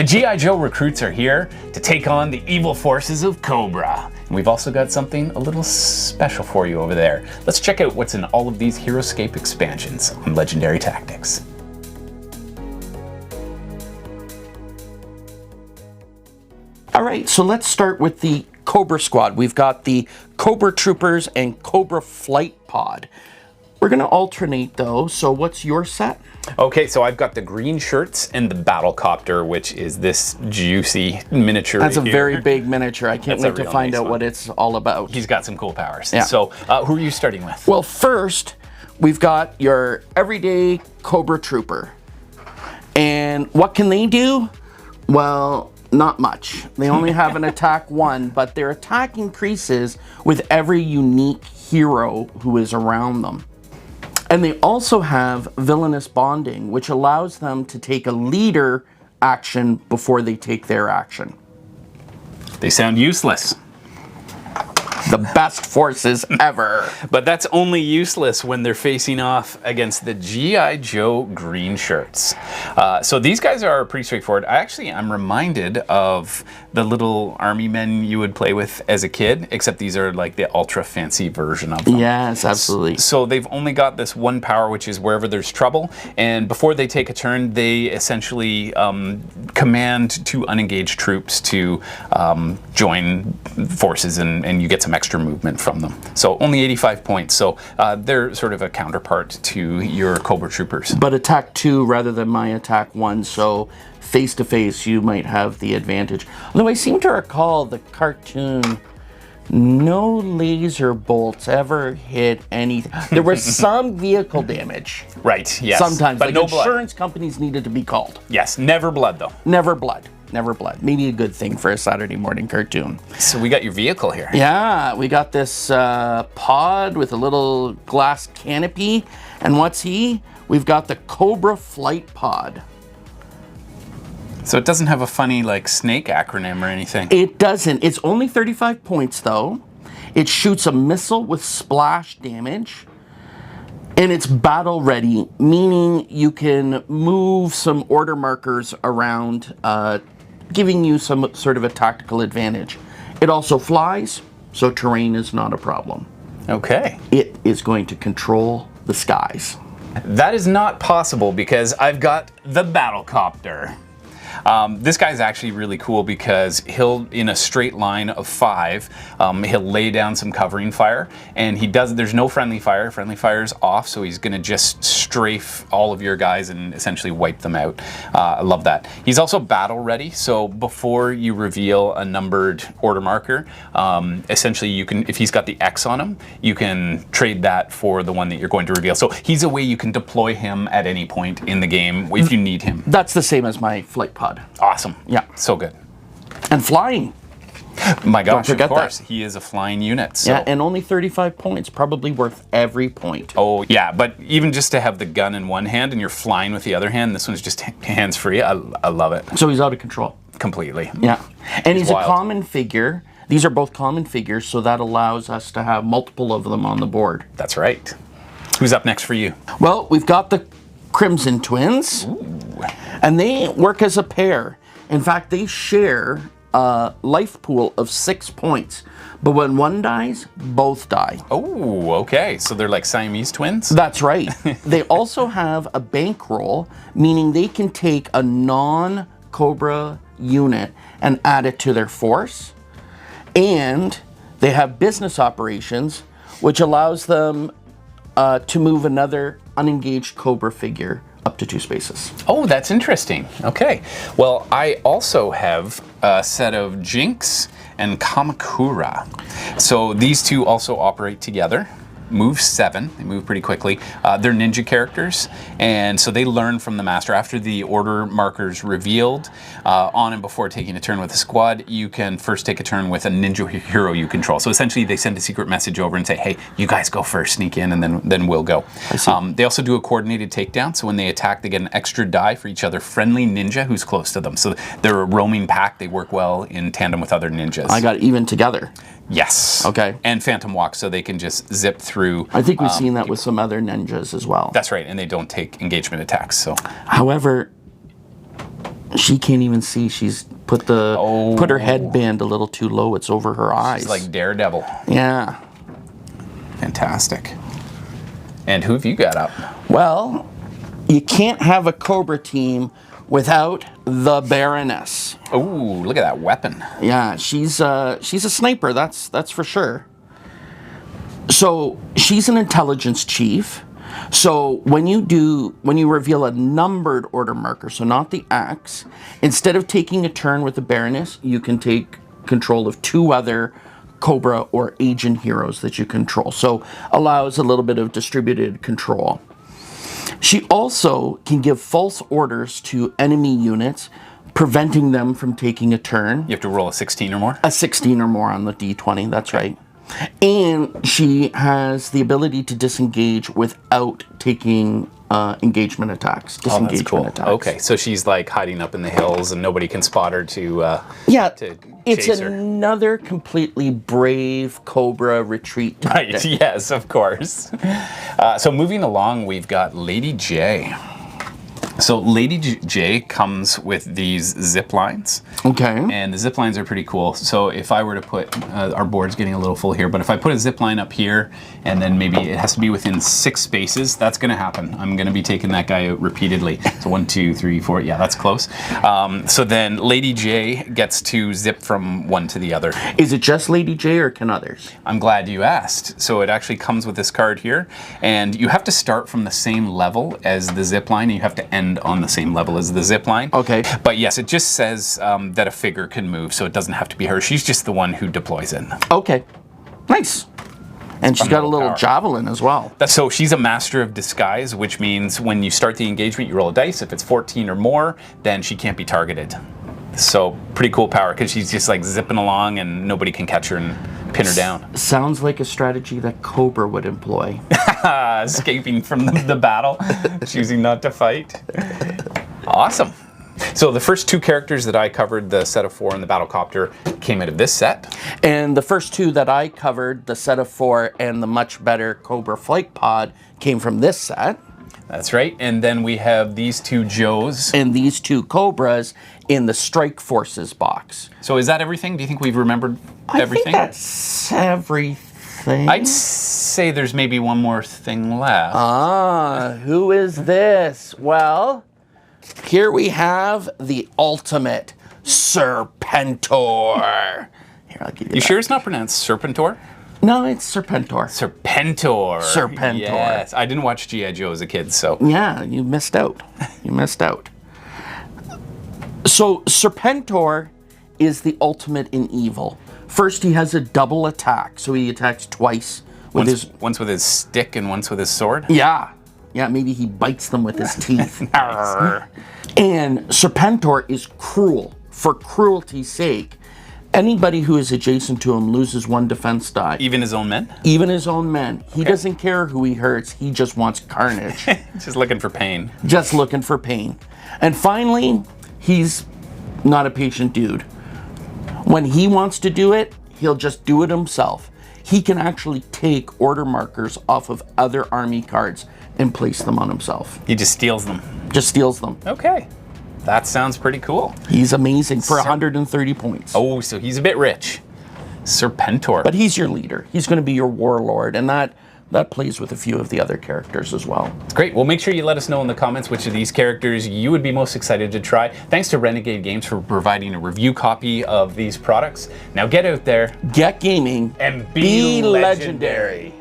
The G.I. Joe recruits are here to take on the evil forces of Cobra. And we've also got something a little special for you over there. Let's check out what's in all of these HeroScape expansions on Legendary Tactics. All right, so let's start with the Cobra Squad. We've got the Cobra Troopers and Cobra Flight Pod. We're gonna alternate though, so what's your set? Okay, so I've got the Greenshirts and the Battle Copter, which is this juicy miniature. That's a very big miniature. I can't wait to find out one. what it's all about. He's got some cool powers. Yeah. So who are you starting with? Well, first, we've got your everyday Cobra Trooper. And what can they do? Well, not much. They only have an attack 1, but their attack increases with every unique hero who is around them. And they also have villainous bonding, which allows them to take a leader action before they take their action. They sound useless. The best forces ever. But that's only useless when they're facing off against the G.I. Joe Greenshirts. So these guys are pretty straightforward. I'm reminded of the little army men you would play with as a kid, except these are like the ultra fancy version of them. Yes, absolutely. So they've only got this one power, which is wherever there's trouble. And before they take a turn, they essentially command 2 unengaged troops to join forces, and you get some extra movement from them. So only 85 points. So they're sort of a counterpart to your Cobra Troopers. But attack 2 rather than my attack 1, so face to face you might have the advantage. Although I seem to recall the cartoon, no laser bolts ever hit anything. There was some vehicle damage. Right, yes. Sometimes, but like no insurance blood. companies needed to be called. Yes, never blood though. Never blood. Never blood. Maybe a good thing for a Saturday morning cartoon. So we got your vehicle here. Yeah, we got this pod with a little glass canopy. And what's he? We've got the Cobra Flight Pod. So it doesn't have a funny like snake acronym or anything. It doesn't. It's only 35 points though. It shoots a missile with splash damage. And it's battle ready, meaning you can move some order markers around, giving you some sort of a tactical advantage. It also flies, so terrain is not a problem. Okay. It is going to control the skies. That is not possible because I've got the Battle Copter. This guy's actually really cool because he'll, in a straight line of 5, he'll lay down some covering fire, and there's no friendly fire. Friendly fire's off, so he's gonna just strafe all of your guys and essentially wipe them out. I love that. He's also battle ready, so before you reveal a numbered order marker, essentially you can, if he's got the X on him, you can trade that for the one that you're going to reveal. So he's a way you can deploy him at any point in the game if you need him. That's the same as my flight pod. Awesome. Yeah. So good. And flying. My gosh, Don't forget of course. that. He is a flying unit. So. Yeah, and only 35 points. Probably worth every point. Oh, yeah, but even just to have the gun in one hand and you're flying with the other hand, this one's just hands-free. I love it. So he's out of control. Completely. Yeah. And he's wild. a common figure. These are both common figures, so that allows us to have multiple of them on the board. That's right. Who's up next for you? Well, we've got the Crimson Twins. Ooh. And they work as a pair. In fact, they share a life pool of 6 points. But when one dies, both die. Oh, okay. So they're like Siamese twins? That's right. They also have a bankroll, meaning they can take a non-Cobra unit and add it to their force. And they have business operations, which allows them to move another unengaged Cobra figure up to 2 spaces. Oh, that's interesting. Okay. Well, I also have a set of Jinx and Kamakura. So these two also operate together. Move 7, they move pretty quickly. They're ninja characters, and so they learn from the master. After the order marker's revealed, on and before taking a turn with a squad, you can first take a turn with a ninja hero you control. So essentially they send a secret message over and say, hey, you guys go first, sneak in, and then we'll go. They also do a coordinated takedown, so when they attack, they get an extra die for each other friendly ninja who's close to them. So they're a roaming pack, they work well in tandem with other ninjas. I got even together. Yes. Okay. And Phantom Walk, so they can just zip through. I think we've seen that with some other ninjas as well. That's right, and they don't take engagement attacks. So, however, She can't even see. She's put her headband a little too low. It's over her eyes. She's like Daredevil. Yeah. Fantastic. And who have you got up? Well, you can't have a Cobra team without the Baroness. Oh, look at that weapon. Yeah, she's a sniper. That's for sure. So she's an intelligence chief. So when you reveal a numbered order marker, so not the axe, instead of taking a turn with the Baroness, you can take control of 2 other Cobra or agent heroes that you control. So allows a little bit of distributed control. She also can give false orders to enemy units, preventing them from taking a turn. You have to roll a 16 or more? A 16 or more on the D20, that's right. And she has the ability to disengage without taking engagement attacks. Disengagement attacks. Okay, so she's like hiding up in the hills and nobody can spot her to it's chase her. Another completely brave Cobra retreat tactic. Right, yes, of course. So moving along, we've got Lady Jaye. So Lady Jaye comes with these zip lines. Okay. And the zip lines are pretty cool. So if I were to put, our board's getting a little full here, but if I put a zip line up here and then maybe it has to be within 6 spaces, that's gonna happen. I'm gonna be taking that guy out repeatedly. So 1, 2, 3, 4, yeah, that's close. So then Lady Jaye gets to zip from one to the other. Is it just Lady Jaye or can others? I'm glad you asked. So it actually comes with this card here, and you have to start from the same level as the zip line, and you have to end on the same level as the zip line. Okay. But yes, it just says that a figure can move, so it doesn't have to be her. She's just the one who deploys it. Okay. Nice. And she's got a little javelin as well. So she's a master of disguise, which means when you start the engagement, you roll a dice. If it's 14 or more, then she can't be targeted. So pretty cool power, because she's just like zipping along and nobody can catch her and pin her down. Sounds like a strategy that Cobra would employ. Escaping from the battle, choosing not to fight. Awesome. So the first 2 characters that I covered, the set of 4 and the battle copter, came out of this set. And the first 2 that I covered, the set of 4 and the much better Cobra Flight Pod, came from this set. That's right. And then we have these 2 Joes. And these 2 Cobras in the Strike Forces box. So is that everything? Do you think we've remembered everything? I think that's everything. I'd say there's maybe one more thing left. Who is this? Well, here we have the ultimate Serpentor. Here, I'll give you that. Sure it's not pronounced Serpentor? No, it's Serpentor. Serpentor. Serpentor. Yes. I didn't watch G.I. Joe as a kid, so. Yeah, you missed out. You missed out. So Serpentor is the ultimate in evil. First, he has a double attack, so he attacks twice with once with his stick and once with his sword. Yeah, maybe he bites them with his teeth. And Serpentor is cruel. For cruelty's sake, anybody who is adjacent to him loses 1 defense die. Even his own men? Even his own men. He doesn't care who he hurts. He just wants carnage. Just looking for pain. Just looking for pain. And finally, he's not a patient dude. When he wants to do it, he'll just do it himself. He can actually take order markers off of other army cards and place them on himself. He just steals them. Just steals them. Okay. That sounds pretty cool. He's amazing for 130 points. Oh, so he's a bit rich. Serpentor. But he's your leader. He's going to be your warlord, and that plays with a few of the other characters as well. Great. Well, make sure you let us know in the comments which of these characters you would be most excited to try. Thanks to Renegade Games for providing a review copy of these products. Now get out there, get gaming, and be legendary.